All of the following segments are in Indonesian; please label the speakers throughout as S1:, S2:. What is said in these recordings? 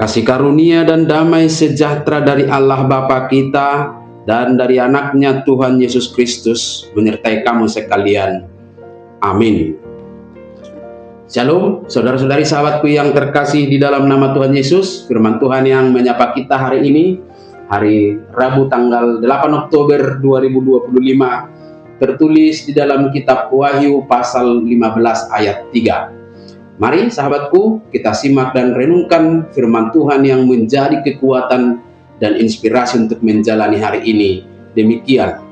S1: Kasih karunia dan damai sejahtera dari Allah Bapa kita dan dari anaknya Tuhan Yesus Kristus menyertai kamu sekalian. Amin. Shalom, saudara-saudari sahabatku yang terkasih di dalam nama Tuhan Yesus. Firman Tuhan yang menyapa kita hari ini, hari Rabu tanggal 8 Oktober 2025, tertulis di dalam kitab Wahyu pasal 15 ayat 3. Mari sahabatku, kita simak dan renungkan firman Tuhan yang menjadi kekuatan dan inspirasi untuk menjalani hari ini. Demikian.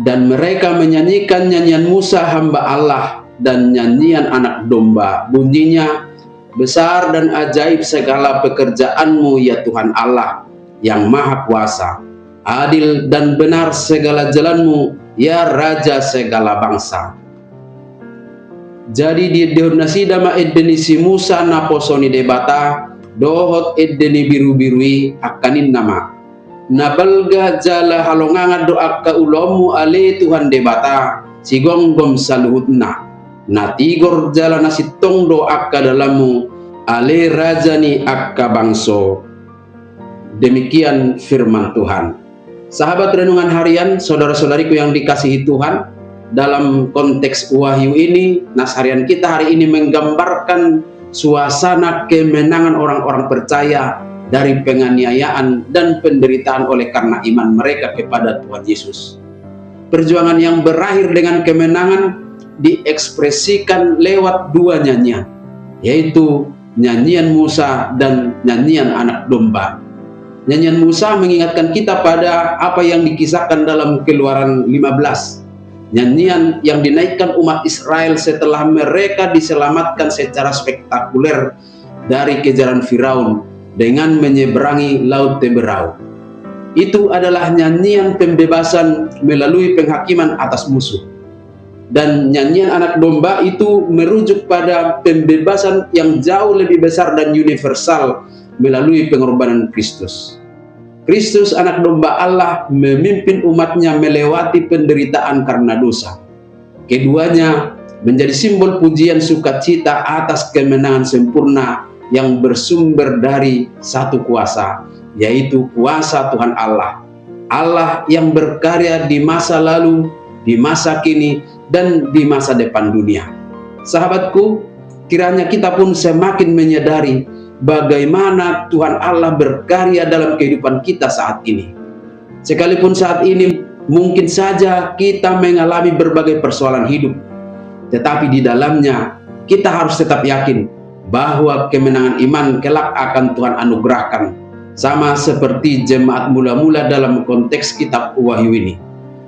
S1: Dan mereka menyanyikan nyanyian Musa hamba Allah dan nyanyian anak domba. Bunyinya, besar dan ajaib segala pekerjaanmu ya Tuhan Allah yang maha kuasa. Adil dan benar segala jalanmu ya Raja segala bangsa. Jadi di deonasi dama edeni si Musa naposoni debata dohot edeni biru-birui akanin nama nabalga jala halonganga doa ka ulomu ale Tuhan debata si gonggom saluhutna natigor jala nasi tong doa ka dalamu ale rajani akka bangso. Demikian firman Tuhan. Sahabat renungan harian, saudara-saudariku yang dikasihi Tuhan, dalam konteks Wahyu ini, nas harian kita hari ini menggambarkan suasana kemenangan orang-orang percaya dari penganiayaan dan penderitaan oleh karena iman mereka kepada Tuhan Yesus. Perjuangan yang berakhir dengan kemenangan diekspresikan lewat dua nyanyian, yaitu nyanyian Musa dan nyanyian anak domba. Nyanyian Musa mengingatkan kita pada apa yang dikisahkan dalam Keluaran 15. Nyanyian yang dinaikkan umat Israel setelah mereka diselamatkan secara spektakuler dari kejaran Firaun dengan menyeberangi Laut Teberau. Itu adalah nyanyian pembebasan melalui penghakiman atas musuh. Dan nyanyian anak domba itu merujuk pada pembebasan yang jauh lebih besar dan universal melalui pengorbanan Kristus. Kristus anak domba Allah memimpin umatnya melewati penderitaan karena dosa. Keduanya menjadi simbol pujian sukacita atas kemenangan sempurna yang bersumber dari satu kuasa, yaitu kuasa Tuhan Allah. Allah yang berkarya di masa lalu, di masa kini, dan di masa depan dunia. Sahabatku, kiranya kita pun semakin menyadari bagaimana Tuhan Allah berkarya dalam kehidupan kita saat ini. Sekalipun saat ini mungkin saja kita mengalami berbagai persoalan hidup, tetapi di dalamnya kita harus tetap yakin bahwa kemenangan iman kelak akan Tuhan anugerahkan, sama seperti jemaat mula-mula dalam konteks kitab Wahyu ini.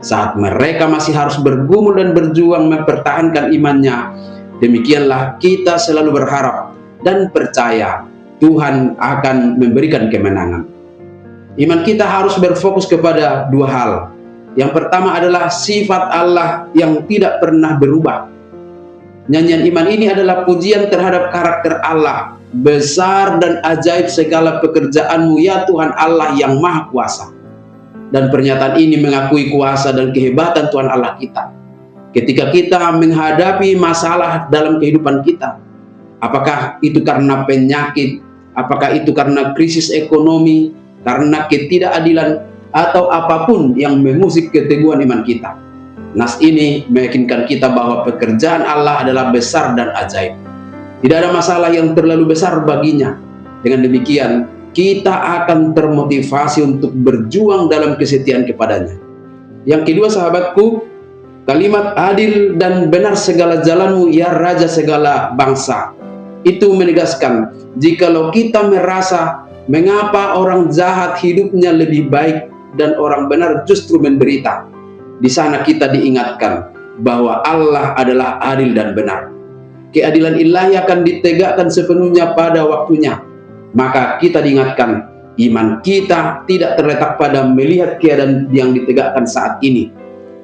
S1: Saat mereka masih harus bergumul dan berjuang mempertahankan imannya, demikianlah kita selalu berharap dan percaya Tuhan akan memberikan kemenangan. Iman kita harus berfokus kepada dua hal. Yang pertama adalah sifat Allah yang tidak pernah berubah. Nyanyian iman ini adalah pujian terhadap karakter Allah. Besar dan ajaib segala pekerjaanmu ya Tuhan Allah yang maha kuasa. Dan pernyataan ini mengakui kuasa dan kehebatan Tuhan Allah kita. Ketika kita menghadapi masalah dalam kehidupan kita, apakah itu karena penyakit, apakah itu karena krisis ekonomi, karena ketidakadilan, atau apapun yang mengusik keteguhan iman kita. Nas ini meyakinkan kita bahwa pekerjaan Allah adalah besar dan ajaib. Tidak ada masalah yang terlalu besar baginya. Dengan demikian, kita akan termotivasi untuk berjuang dalam kesetiaan kepadanya. Yang kedua sahabatku, kalimat adil dan benar segala jalanmu ya Raja segala bangsa. Itu menegaskan, jikalau kita merasa mengapa orang jahat hidupnya lebih baik dan orang benar justru menderita, di sana kita diingatkan bahwa Allah adalah adil dan benar. Keadilan ilahi akan ditegakkan sepenuhnya pada waktunya. Maka kita diingatkan, iman kita tidak terletak pada melihat keadaan yang ditegakkan saat ini,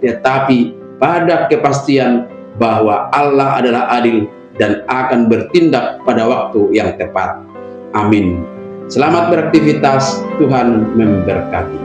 S1: tetapi pada kepastian bahwa Allah adalah adil dan akan bertindak pada waktu yang tepat. Amin. Selamat beraktivitas, Tuhan memberkati.